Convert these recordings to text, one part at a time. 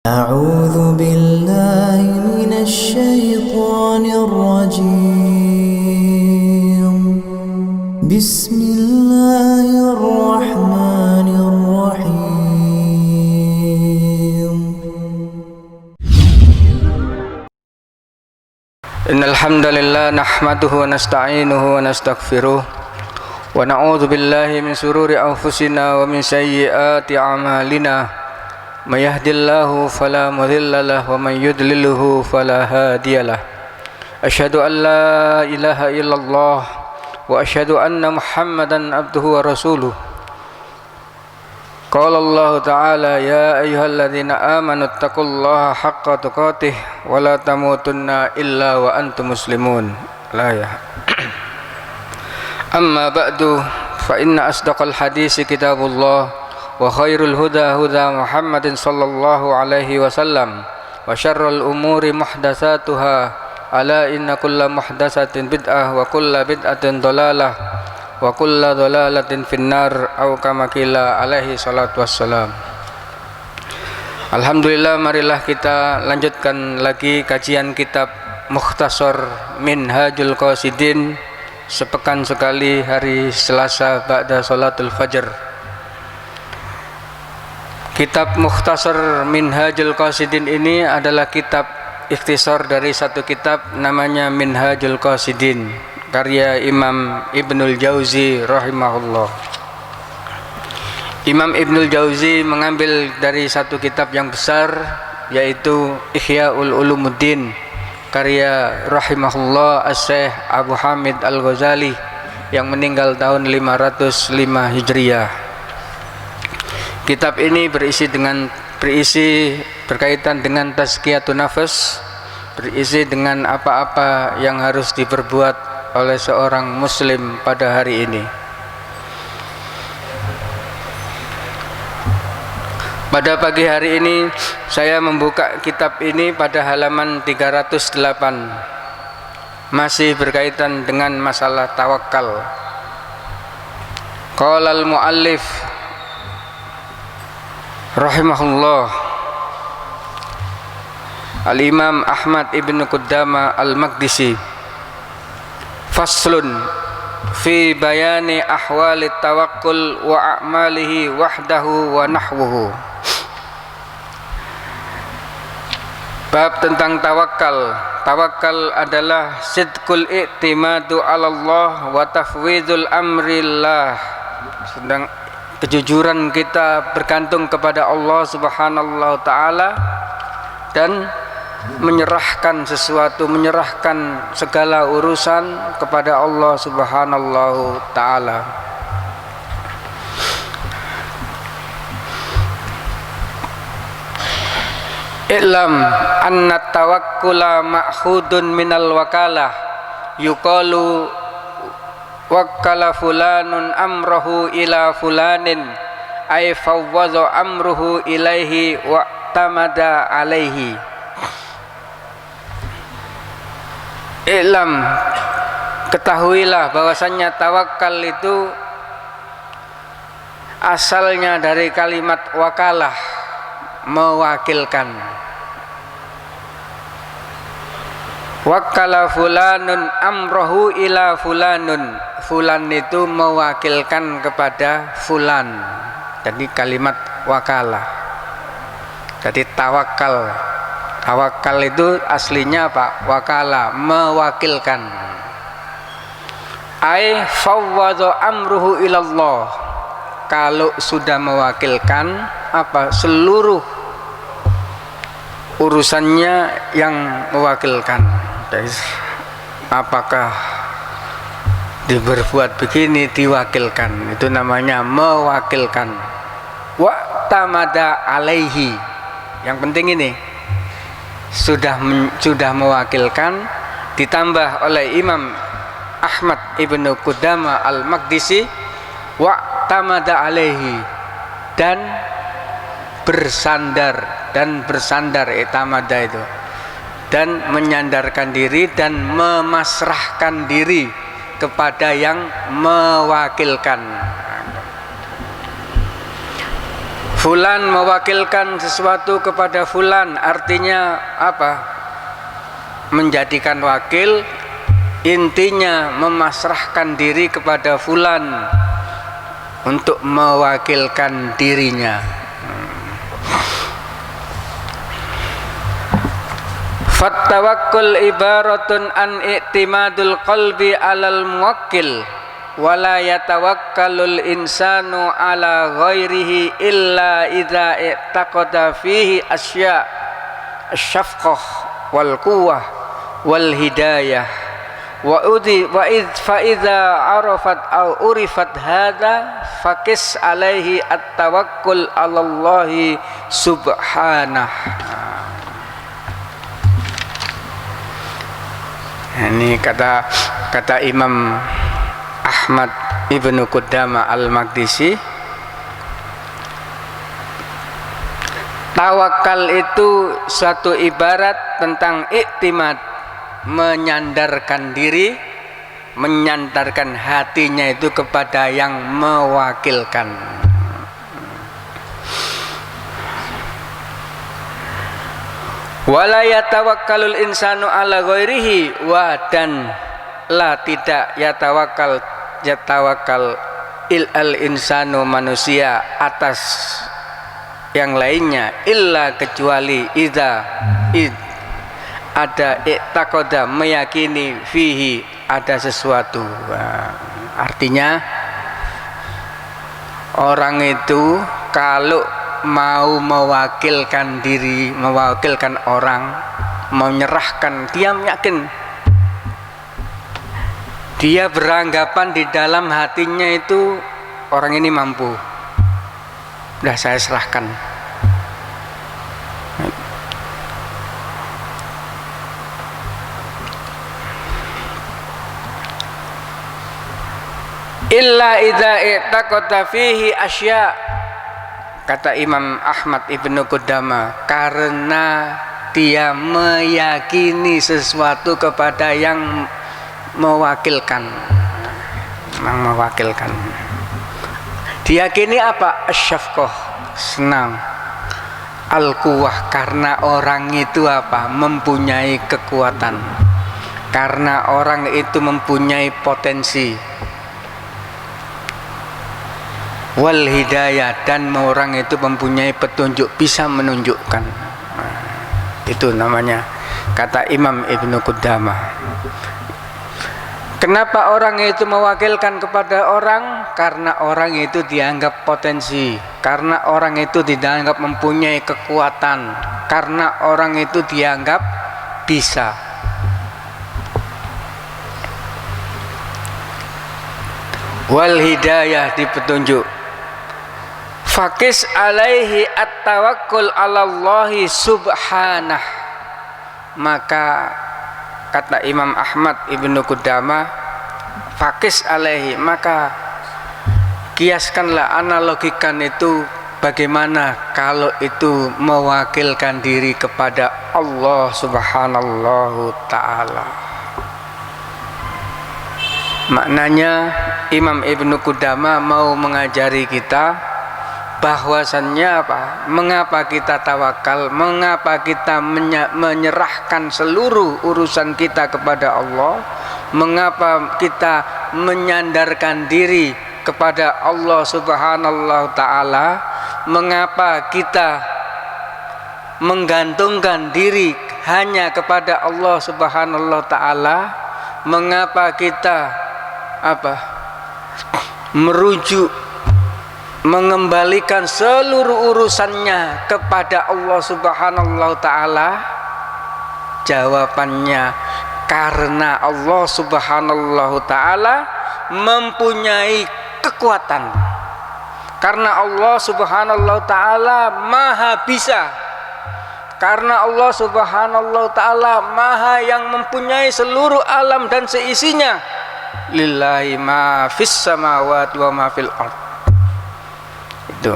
أعوذ بالله من الشيطان الرجيم بسم الله الرحمن الرحيم إن الحمد لله نحمده ونستعينه ونستغفره ونعوذ بالله من شرور أنفسنا ومن سيئات أعمالنا من يهد الله فلا مضل له ومن يضلله فلا هادي له أشهد أن لا إله إلا الله وأشهد أن محمدا عبده ورسوله قال الله تعالى يا أيها الذين آمنوا اتقوا الله حق تقاته ولا تموتن إلا وأنتم مسلمون أما بعد فإن أصدق الحديث كتاب الله وخير الهدى هدى محمد صلى الله عليه وسلم وشر الأمور محدثاتها ألا إن كل محدثة بدعة وكل بدعة ضلالة وكل ضلالة في النار أو كما قيل عليه الصلاة والسلام. Alhamdulillah, marilah kita lanjutkan lagi kajian kitab Mukhtasar Minhajul Qasidin sepekan sekali hari Selasa ba'da salatul fajr. Kitab Mukhtasar Minhajul Qasidin ini adalah kitab ikhtisar dari satu kitab namanya Minhajul Qasidin karya Imam Ibnul Jauzi rahimahullah. Imam Ibnul Jauzi mengambil dari satu kitab yang besar yaitu Ihya'ul Ulumuddin karya rahimahullah As-Syeikh Abu Hamid Al-Ghazali yang meninggal tahun 505 Hijriah. Kitab ini berisi berkaitan dengan tazkiyatun nafas, berisi dengan apa-apa yang harus diperbuat oleh seorang muslim pada hari ini. Pada pagi hari ini saya membuka kitab ini pada halaman 308, masih berkaitan dengan masalah tawakal. Qala al-muallif rahimahullah Al-Imam Ahmad ibn Qudama Al-Maqdisi, faslun fi bayani ahwali tawakkul wa a'malihi wahdahu wa nahwuhu. Bab tentang tawakal. Tawakal adalah sidqul i'timadu 'ala Allah wa tafwidul amrillah, sedang kejujuran kita bergantung kepada Allah Subhanahu wa taala dan menyerahkan sesuatu, menyerahkan segala urusan kepada Allah Subhanahu wa taala. I'lam anna tawakkula ma'khudun minal wakalah, yuqalu wakkala fulanun amrahu ila fulanin ay fawwaza amruhu ilaihi wa tamada alaihi. I'lam, ketahuilah bahwasannya tawakal itu asalnya dari kalimat wakalah, mewakilkan. Wakkala fulanun amrohu ila fulanun, fulan itu mewakilkan kepada fulan. Jadi kalimat wakalah. Jadi tawakal, tawakal itu aslinya apa? Wakalah, mewakilkan. Ai fawwadha amruhu ilallah, kalau sudah mewakilkan apa? Seluruh urusannya yang mewakilkan. Apakah diberbuat begini, diwakilkan, itu namanya mewakilkan. Wa tamada alaihi, yang penting ini sudah mewakilkan, ditambah oleh Imam Ahmad ibnu Qudama Al-Maqdisi wa tamada alaihi, dan bersandar tamada itu, dan menyandarkan diri dan memasrahkan diri kepada yang mewakilkan. fulan mewakilkan sesuatu kepada fulan, artinya apa? Menjadikan wakil, intinya memasrahkan diri kepada fulan untuk mewakilkan dirinya. Fattawakkul ibaratun an i'timadul qalbi alal muwakkil wala yatawakkalul insanu ala ghairihi illa idza i'taqada fihi asya asyafqah wal quwwah wal hidayah wa id fa idza arafat au urifat hadza fakis alaihi at-tawakkul 'alallahi subhanahu. Ini kata Imam Ahmad Ibnu Qudamah Al-Maqdisi, tawakal itu suatu ibarat tentang iktimad, menyandarkan diri, menyandarkan hatinya itu kepada yang mewakilkan. Wala yatawakkalul insanu ala ghairihi, wa dan la tidak yatawakkal al insanu manusia atas yang lainnya illa kecuali idza ada i'taqada meyakini fihi ada sesuatu. Artinya orang itu kalau mau mewakilkan diri, mewakilkan orang, menyerahkan, dia yakin, dia beranggapan di dalam hatinya itu orang ini mampu, udah saya serahkan. Illa idza i'taqada fihi asya, kata Imam Ahmad Ibnu Qudamah, karena dia meyakini sesuatu kepada yang mewakilkan, memang mewakilkan. Diyakini apa? Asyafqah, senang. Al-quwwah, karena orang itu apa? Mempunyai kekuatan, karena orang itu mempunyai potensi. Wal hidayah, dan orang itu mempunyai petunjuk, bisa menunjukkan. Itu namanya kata Imam Ibnu Qudamah. Kenapa orang itu mewakilkan kepada orang? Karena orang itu dianggap potensi, karena orang itu dianggap mempunyai kekuatan, karena orang itu dianggap bisa. Wal hidayah, di petunjuk. Fakis alaihi at-tawakkul 'alallahi subhanah. Maka kata Imam Ahmad Ibnu Qudamah, fakis alaihi, maka kiaskanlah, analogikan itu bagaimana kalau itu mewakilkan diri kepada Allah Subhanahu ta'ala. Maknanya Imam Ibnu Qudamah mau mengajari kita bahwasannya apa? Mengapa kita tawakal? Mengapa kita menyerahkan seluruh urusan kita kepada Allah? Mengapa kita menyandarkan diri kepada Allah Subhanahu ta'ala? Mengapa kita menggantungkan diri hanya kepada Allah Subhanahu ta'ala? Mengapa kita merujuk, mengembalikan seluruh urusannya kepada Allah Subhanahu ta'ala? Jawabannya, karena Allah Subhanahu ta'ala mempunyai kekuatan, karena Allah Subhanahu ta'ala maha bisa, karena Allah Subhanahu ta'ala maha yang mempunyai seluruh alam dan seisinya. Lillahi ma fis samawati wa ma fil ardh. Itu.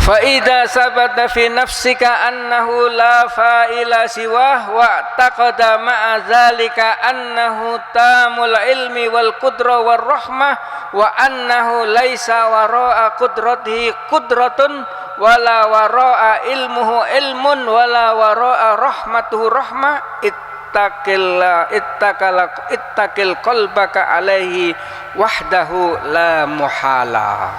fa idza sabata fi nafsika annahu la fa'ila siwah wa taqada ma'a dzalika annahu tamul ilmi wal qudra war rahmah wa annahu laisa wara'a qudratihi qudratun wala wara'a ilmuhu ilmun wala wara'a rahmatuhu rahmah ittaqil qalbaka alaihi wahdahu la muhala.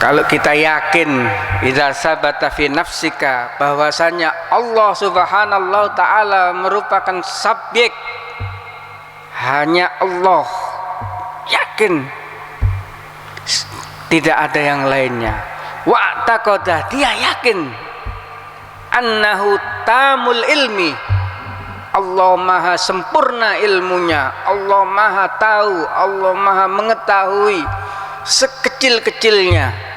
Kalau kita yakin idza sabata fi nafsika bahwasanya Allah Subhanahu taala merupakan subjek, hanya Allah, yakin tidak ada yang lainnya. Wa taqadah, dia yakin annahu tamul ilmi, Allah maha sempurna ilmunya, Allah maha tahu, Allah maha mengetahui sekecil-kecilnya.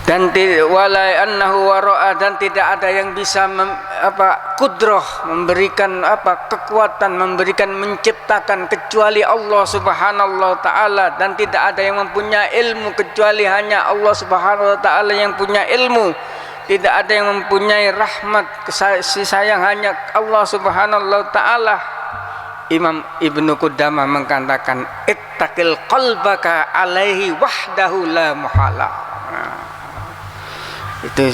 Dan wala annahu wara'a, dan tidak ada yang bisa kudrah, memberikan kekuatan, memberikan, menciptakan kecuali Allah Subhanahu taala, dan tidak ada yang mempunyai ilmu kecuali hanya Allah Subhanahu taala yang punya ilmu. Tidak ada yang mempunyai rahmat, kasih sayang, hanya Allah Subhanahu taala. Imam Ibnu Qudamah mengatakan ittaqil qalbaka alaihi wahdahu la muhala. Itu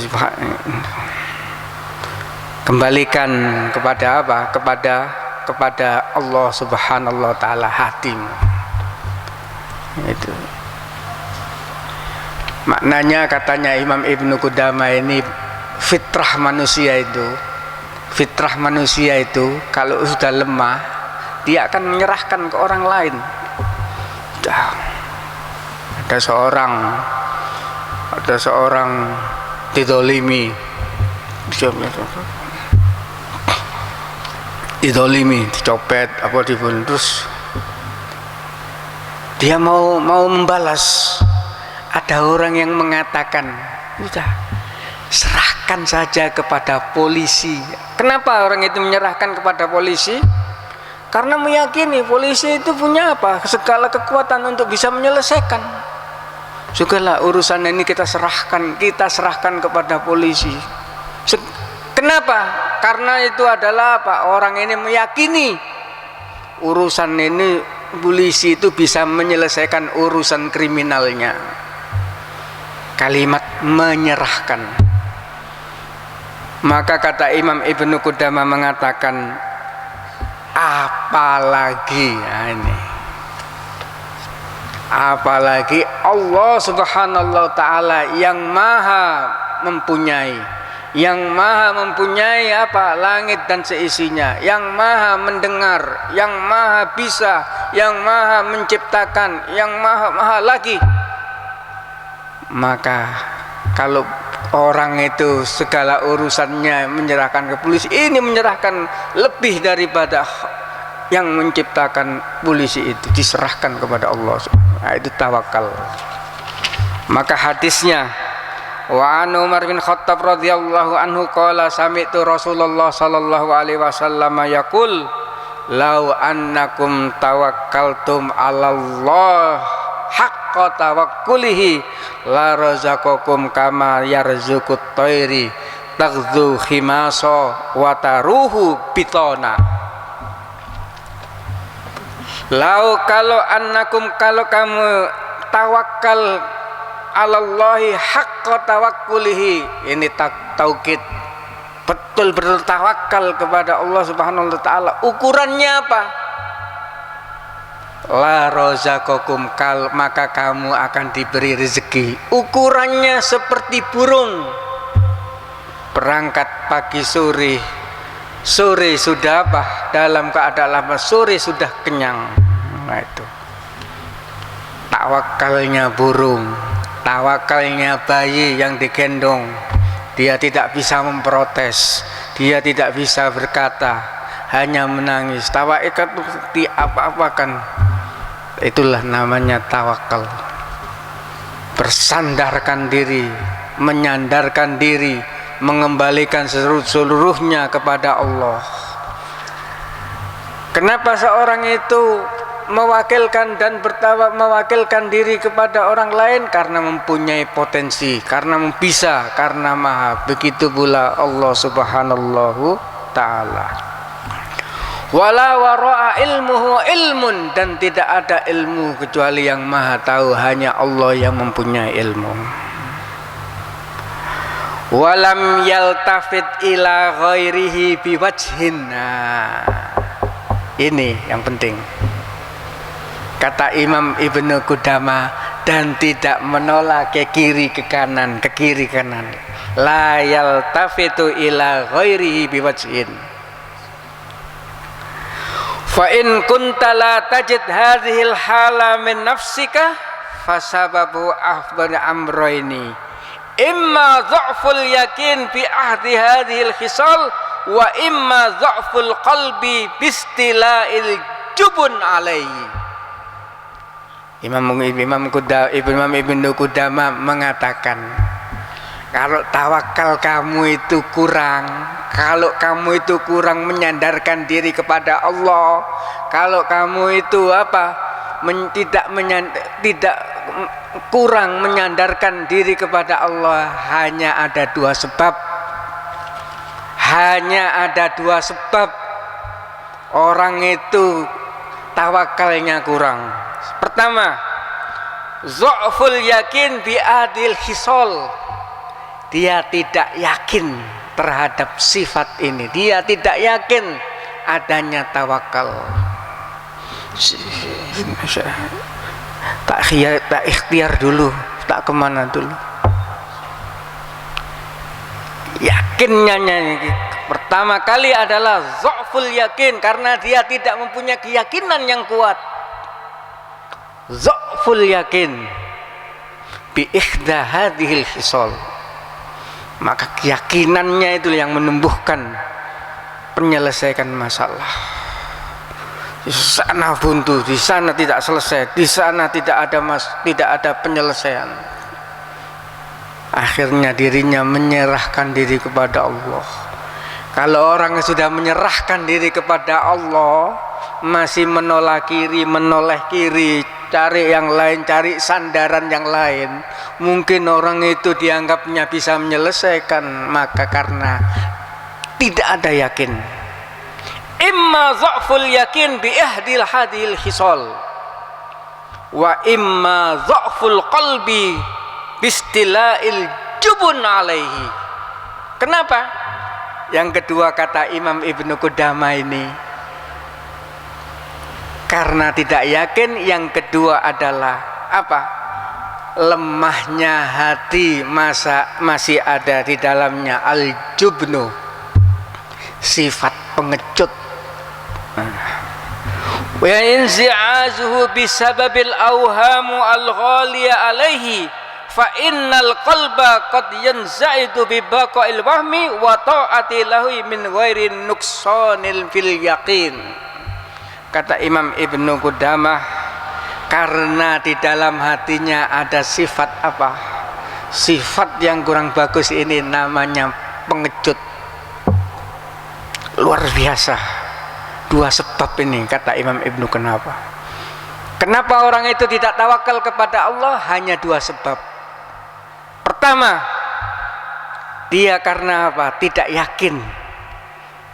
kembalikan kepada apa? Kepada Allah Subhanahu wa taala hatimu. Itu maknanya, katanya Imam Ibnu Qudamah ini, fitrah manusia itu kalau sudah lemah dia akan menyerahkan ke orang lain. Ada seorang didolimi, dicopet apa dibunuh, terus dia mau membalas. Ada orang yang mengatakan, udah serahkan saja kepada polisi. Kenapa orang itu menyerahkan kepada polisi? Karena meyakini polisi itu punya segala kekuatan untuk bisa menyelesaikan segala urusan ini. Kita serahkan kepada polisi. Kenapa? Karena itu adalah orang ini meyakini urusan ini polisi itu bisa menyelesaikan urusan kriminalnya. Kalimat menyerahkan. Maka kata Imam Ibnu Qudamah mengatakan, apalagi apalagi Allah Subhanahu taala yang maha mempunyai langit dan seisinya, yang maha mendengar, yang maha bisa, yang maha menciptakan, yang maha lagi. Maka kalau orang itu segala urusannya menyerahkan ke polisi, ini menyerahkan lebih daripada yang menciptakan polisi itu, diserahkan kepada Allah. Nah, itu tawakal. Maka hadisnya, wa an Umar bin Khattab radhiyallahu anhu qala sami'tu Rasulullah sallallahu alaihi wasallam yaqul law annakum tawakkaltum 'alallah haqqa tawakkulihi la razaqakum kama yarzuqut thairi taghzu khimasa wa taruhu bitona. Kalau kamu tawakal alallahi haqqa tawakkulihi, ini taukid, betul-betul tawakal kepada Allah Subhanahu wa taala. Ukurannya apa? La razaqakum, maka kamu akan diberi rezeki. Ukurannya seperti burung, berangkat pagi sore sudah dalam keadaan lama, sore sudah kenyang. Nah, itu tawakalnya burung, tawakalnya bayi yang digendong. Dia tidak bisa memprotes, dia tidak bisa berkata, hanya menangis. Tawakal itu diapa-apakan. Itulah namanya tawakal. Bersandarkan diri, menyandarkan diri, mengembalikan seluruhnya kepada Allah. Kenapa seorang itu mewakilkan dan mewakilkan diri kepada orang lain? Karena mempunyai potensi, karena bisa, karena maha. Begitu pula Allah subhanahu ta'ala. Wala wara'a ilmuhu ilmun, dan tidak ada ilmu kecuali yang maha tahu, hanya Allah yang mempunyai ilmu. Walam yaltafit ila ghairihi biwajhin. Ini yang penting. Kata Imam Ibnu Qudamah, dan tidak menolak ke kiri ke kanan, ke kiri kanan. La yaltafitu ila ghairihi biwajhin. Fa in kunta la tajid hadhil hala min nafsika fasababu afdal amrayni imma dha'ful yakin bi ahdi hadhil khisal wa imma dha'ful qalbi bistila'il jubun alaihi. Imam Ibnu Qudamah mengatakan, kalau tawakal kamu itu kurang, kalau kamu itu kurang menyandarkan diri kepada Allah, kalau kamu itu tidak kurang menyandarkan diri kepada Allah, hanya ada dua sebab. Hanya ada dua sebab orang itu tawakalnya kurang. Pertama, dha'ful yakin bi adil hisol. Dia tidak yakin terhadap sifat ini. Dia tidak yakin adanya tawakal. Tak ikhtiar dulu, tak kemana dulu. Yakinnya pertama kali adalah dha'ful yakin, karena dia tidak mempunyai keyakinan yang kuat. Dha'ful yakin bi ihda hadhil khisal. Maka keyakinannya itu yang menumbuhkan penyelesaian masalah. Di sana buntu, di sana tidak selesai, di sana tidak ada penyelesaian. Akhirnya dirinya menyerahkan diri kepada Allah. Kalau orang sudah menyerahkan diri kepada Allah, masih menoleh kiri, cari yang lain, cari sandaran yang lain, mungkin orang itu dianggapnya bisa menyelesaikan, maka karena tidak ada yakin. Imma dha'ful yakin bi ihdil hadil hisal wa imma dha'ful qalbi bistila'il jubun alaihi. Kenapa? Yang kedua kata Imam Ibnu Qudamah ini, karena tidak yakin. Yang kedua adalah apa? Lemahnya hati, masih ada di dalamnya al-jubnu, sifat pengecut. Wa inzi'azuhu bisababil awhamu al-ghaliya alaihi fa innal qalba qad yanza'idu bi baqa'il wahmi wa ta'ati lahu min ghairi nuqsanil fil yaqin. Kata Imam Ibnu Qudamah, karena di dalam hatinya ada sifat apa? Sifat yang kurang bagus ini namanya pengecut. Luar biasa. Dua sebab ini kata Imam Ibnu. Kenapa orang itu tidak tawakal kepada Allah? Hanya dua sebab. Pertama, dia karena apa? Tidak yakin.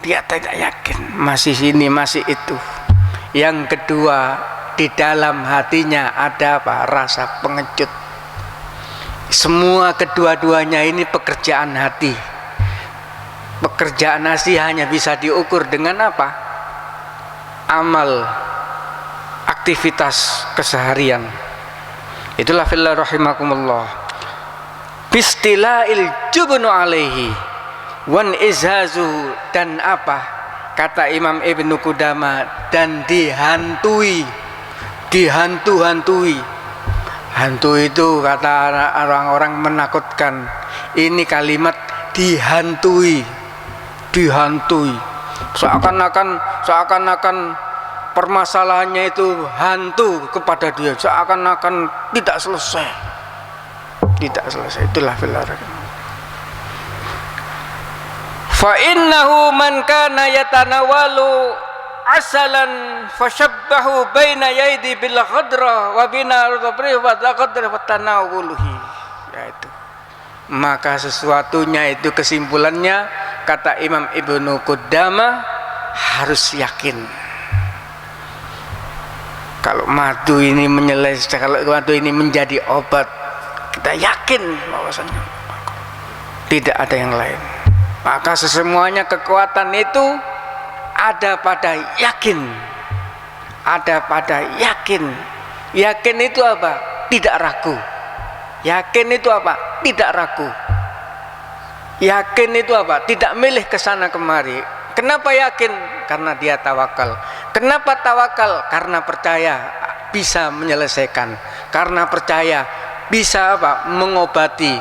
Dia tidak yakin, masih ini, masih itu. Yang kedua, di dalam hatinya ada apa? Rasa pengecut. Semua kedua-duanya ini pekerjaan hati. Pekerjaan hati hanya bisa diukur dengan apa? Amal, aktivitas keseharian. Itulah fillah rahimakumullah. Bistila'il jubnu alaihi wan izhazu, dan apa? Kata Imam Ibnu Qudamah, dan dihantui. Hantu itu kata orang-orang menakutkan. Ini kalimat dihantui. Seakan-akan permasalahannya itu hantu kepada dia, seakan-akan tidak selesai. Itulah filar. fa innahu man kana yatanawalu asalan fashabbahu baina yaidi bil khadra wa bina rabri wa qadra wa tanawuluhi, yaitu maka sesuatunya itu kesimpulannya kata Imam Ibnu Qudamah harus yakin. Kalau madu ini menyelesaikan, kalau madu ini menjadi obat, kita yakin bahwasanya tidak ada yang lain. Maka sesemuanya kekuatan itu ada pada yakin. Ada pada yakin. Yakin itu apa? Tidak ragu. Yakin itu apa? Tidak ragu. Yakin itu apa? Tidak milih ke sana kemari. Kenapa yakin? Karena dia tawakal. Kenapa tawakal? Karena percaya bisa menyelesaikan. Karena percaya bisa apa? Mengobati.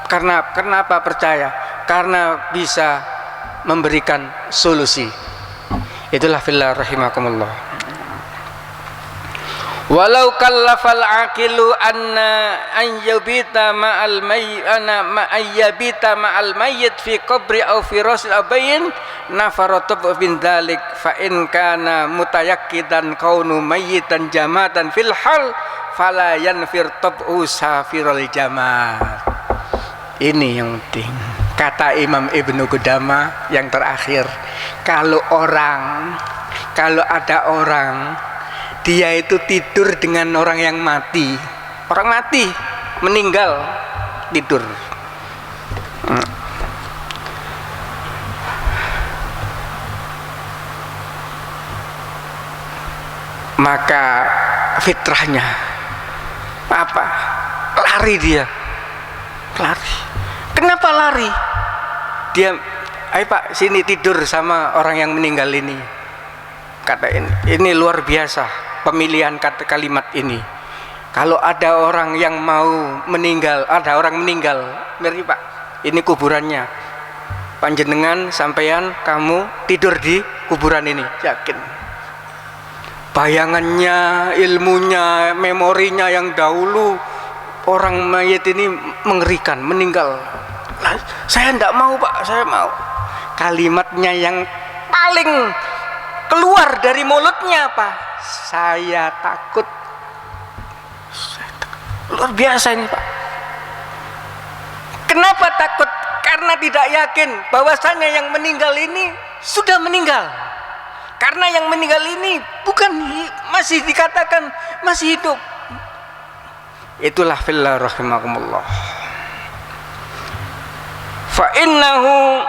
Kenapa percaya? Karena bisa memberikan solusi. Itulah fillah rahimakumullah. Walau kallafal aqilu anna an yabita ma'al mayyit fi qabri aw fi rasil abayin nafaratub bin dalik fa in kana mutayakkidan kaunu mayyitan jamatan fil hal fala yanfir tab'u safirul jamaat. Ini yang penting kata Imam Ibnu Qudamah yang terakhir. Kalau ada orang dia itu tidur dengan orang yang mati, orang mati meninggal tidur, maka fitrahnya apa? Lari dia, lari. Kenapa lari? Dia, ayo Pak, sini tidur sama orang yang meninggal ini. Kata ini luar biasa. Pemilihan kata kalimat ini. Kalau ada orang yang mau meninggal, ada orang meninggal, mari Pak, ini kuburannya. Panjenengan sampean kamu tidur di kuburan ini, yakin. Bayangannya, ilmunya, memorinya yang dahulu orang mayit ini mengerikan, meninggal. Saya tidak mau Pak, saya mau. Kalimatnya yang paling keluar dari mulutnya apa? Saya takut. Luar biasa ini Pak. Kenapa takut? Karena tidak yakin bahwasanya yang meninggal ini sudah meninggal. Karena yang meninggal ini bukan masih dikatakan masih hidup. Itulah fillah rahimakumullah. Fa innahu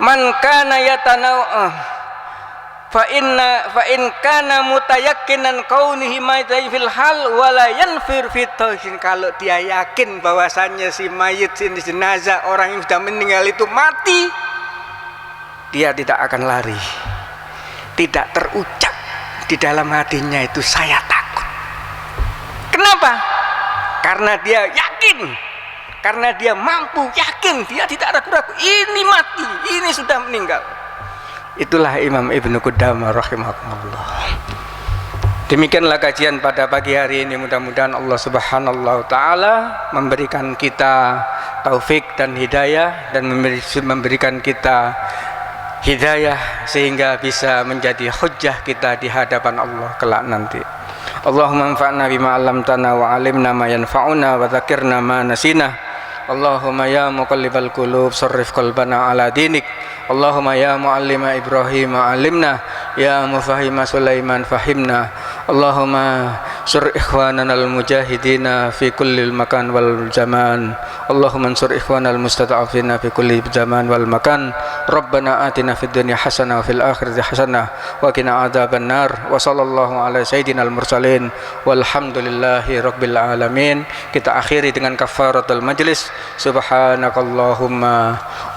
man kana fa in kana mutayakkinan kaunihi mayyitan fil hal wala yanfir fit tauhin. Kalau dia yakin bahwasannya si mayit, si jenazah, orang yang sudah meninggal itu mati, dia tidak akan lari, tidak terucap di dalam hatinya itu saya takut. Kenapa? Karena dia yakin, karena dia mampu, yakin, dia tidak ragu-ragu, ini mati, ini sudah meninggal. Itulah Imam Ibnu Qudamah rahimahullah. Demikianlah kajian pada pagi hari ini. Mudah-mudahan Allah Subhanahu wa taala memberikan kita taufik dan hidayah, dan memberikan kita hidayah sehingga bisa menjadi hujjah kita di hadapan Allah kelak nanti. Allahumma anfa'na bima 'allamtana wa 'allimna ma yanfa'una wa dzakirna ma nasina. Allahumma ya muqallibal qulub sarrif qalbana ala dinik. Allahumma ya muallima Ibrahim alimna, ya mufahima Sulaiman fahimna. Allahumma sur ikhwanana al-mujahidina fi kulli makan wal zaman. Allahumma ansur ikhwanal mustada'afina fi kulli zaman wal makan. Rabbana atina fid dunya hasanah wa fil akhirati hasanah wa qina adzaban nar. Wa sallallahu ala sayyidinal mursalin walhamdulillahi rabbil alamin. Kita akhiri dengan kafaratul majlis. Subhanakallahumma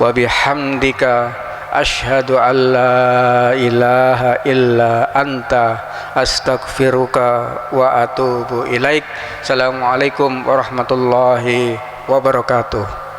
wa bihamdika asyhadu an la ilaha illa anta astaghfiruka wa atubu ilaik. Assalamualaikum warahmatullahi wabarakatuh.